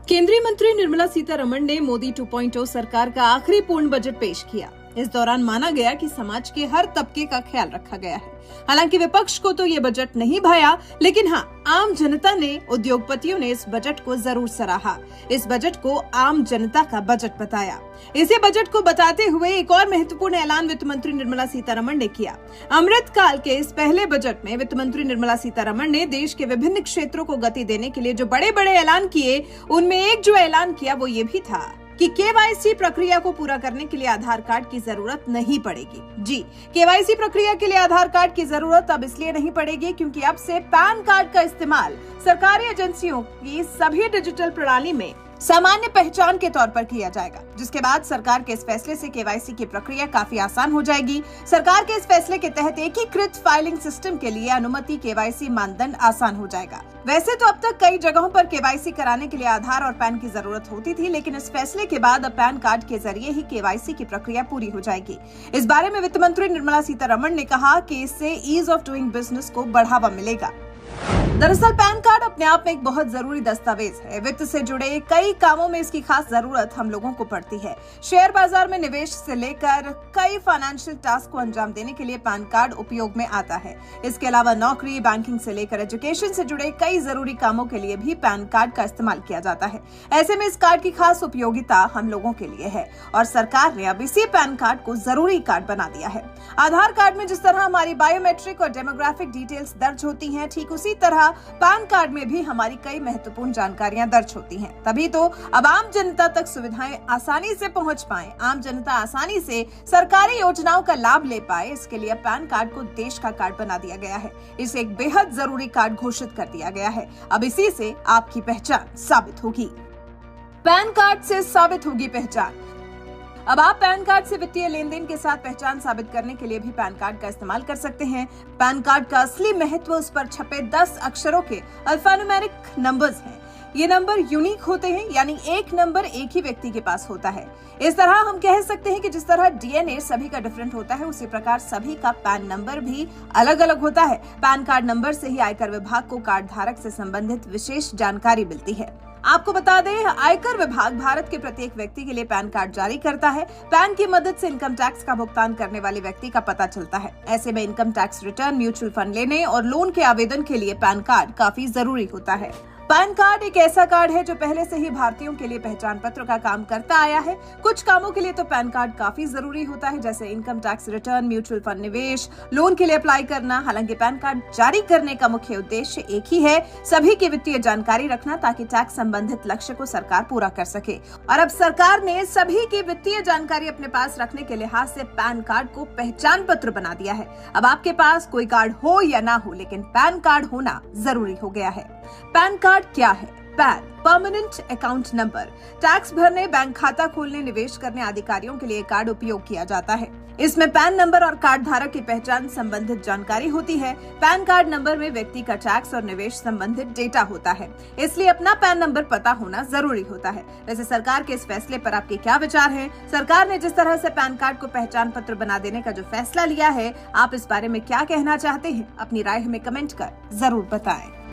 केंद्रीय मंत्री निर्मला सीतारमण ने मोदी 2.0 सरकार का आखिरी पूर्ण बजट पेश किया। इस दौरान माना गया कि समाज के हर तबके का ख्याल रखा गया है। हालांकि विपक्ष को तो ये बजट नहीं भाया, लेकिन हाँ, आम जनता ने, उद्योगपतियों ने इस बजट को जरूर सराहा। इस बजट को आम जनता का बजट बताया। इसे बजट को बताते हुए एक और महत्वपूर्ण ऐलान वित्त मंत्री निर्मला सीतारमण ने किया। अमृत काल के इस पहले बजट में वित्त मंत्री निर्मला सीतारमण ने देश के विभिन्न क्षेत्रों को गति देने के लिए जो बड़े बड़े ऐलान किए, उनमें एक जो ऐलान किया वो ये भी था कि केवाईसी प्रक्रिया को पूरा करने के लिए आधार कार्ड की जरूरत नहीं पड़ेगी। जी, केवाईसी प्रक्रिया के लिए आधार कार्ड की जरूरत अब इसलिए नहीं पड़ेगी क्योंकि अब से पैन कार्ड का इस्तेमाल सरकारी एजेंसियों की सभी डिजिटल प्रणाली में सामान्य पहचान के तौर पर किया जाएगा, जिसके बाद सरकार के इस फैसले से केवाईसी की प्रक्रिया काफी आसान हो जाएगी। सरकार के इस फैसले के तहत एकीकृत फाइलिंग सिस्टम के लिए अनुमति केवाईसी मानदंड आसान हो जाएगा। वैसे तो अब तक कई जगहों पर केवाईसी कराने के लिए आधार और पैन की जरूरत होती थी, लेकिन इस फैसले के बाद अब पैन कार्ड के जरिए ही केवाईसी की प्रक्रिया पूरी हो जाएगी। इस बारे में वित्त मंत्री निर्मला सीतारमण ने कहा कि इससे ईज ऑफ डूइंग बिजनेस को बढ़ावा मिलेगा। दरअसल पैन कार्ड अपने आप में एक बहुत जरूरी दस्तावेज है। वित्त से जुड़े कई कामों में इसकी खास जरूरत हम लोगों को पड़ती है। शेयर बाजार में निवेश से लेकर कई फाइनेंशियल टास्क को अंजाम देने के लिए पैन कार्ड उपयोग में आता है। इसके अलावा नौकरी, बैंकिंग से लेकर एजुकेशन से जुड़े कई जरूरी कामों के लिए भी पैन कार्ड का इस्तेमाल किया जाता है। ऐसे में इस कार्ड की खास उपयोगिता हम लोगों के लिए है और सरकार ने अब इसी पैन कार्ड को जरूरी कार्ड बना दिया है। आधार कार्ड में जिस तरह हमारी बायोमेट्रिक और डेमोग्राफिक डिटेल्स दर्ज होती हैं, ठीक उसी तरह पैन कार्ड में भी हमारी कई महत्वपूर्ण जानकारियां दर्ज होती हैं। तभी तो अब आम जनता तक सुविधाएं आसानी से पहुंच पाएं, आम जनता आसानी से सरकारी योजनाओं का लाभ ले पाए, इसके लिए पैन कार्ड को देश का कार्ड बना दिया गया है। इसे एक बेहद जरूरी कार्ड घोषित कर दिया गया है। अब इसी से आपकी पहचान साबित होगी। पैन कार्ड से साबित होगी पहचान। अब आप पैन कार्ड से वित्तीय लेन देन के साथ पहचान साबित करने के लिए भी पैन कार्ड का इस्तेमाल कर सकते हैं। पैन कार्ड का असली महत्व उस पर छपे 10 अक्षरों के अल्फान्यूमेरिक नंबर्स हैं। ये नंबर यूनिक होते हैं, यानी एक नंबर एक ही व्यक्ति के पास होता है। इस तरह हम कह सकते हैं कि जिस तरह डीएनए सभी का डिफरेंट होता है, उसी प्रकार सभी का पैन नंबर भी अलग अलग होता है। पैन कार्ड नंबर से ही आयकर विभाग को कार्ड धारक से संबंधित विशेष जानकारी मिलती है। आपको बता दें, आयकर विभाग भारत के प्रत्येक व्यक्ति के लिए पैन कार्ड जारी करता है। पैन की मदद से इनकम टैक्स का भुगतान करने वाले व्यक्ति का पता चलता है। ऐसे में income tax return, mutual fund लेने और लोन के आवेदन के लिए पैन कार्ड काफी जरूरी होता है। पैन कार्ड एक ऐसा कार्ड है जो पहले से ही भारतीयों के लिए पहचान पत्र का काम करता आया है। कुछ कामों के लिए तो पैन कार्ड काफी जरूरी होता है, जैसे income tax return, mutual fund निवेश, लोन के लिए अप्लाई करना। हालांकि पैन कार्ड जारी करने का मुख्य उद्देश्य एक ही है, सभी की वित्तीय जानकारी रखना, ताकि टैक्स संबंधित लक्ष्य को सरकार पूरा कर सके। और अब सरकार ने सभी की वित्तीय जानकारी अपने पास रखने के लिहाज से पैन कार्ड को पहचान पत्र बना दिया है। अब आपके पास कोई कार्ड हो या ना हो, लेकिन पैन कार्ड होना जरूरी हो गया है। पैन कार्ड क्या है? Pan permanent account number. Tax भरने, बैंक खाता खोलने, निवेश करने आदि कार्यों के लिए कार्ड उपयोग किया जाता है। इसमें पैन नंबर और कार्ड धारक की पहचान संबंधित जानकारी होती है। पैन कार्ड नंबर में व्यक्ति का टैक्स और निवेश संबंधित डेटा होता है, इसलिए अपना पैन नंबर पता होना जरूरी होता है। वैसे सरकार के इस फैसले पर आपके क्या विचार हैं? सरकार ने जिस तरह से पैन कार्ड को पहचान पत्र बना देने का जो फैसला लिया है, आप इस बारे में क्या कहना चाहते हैं? अपनी राय हमें कमेंट कर जरूर बताएं।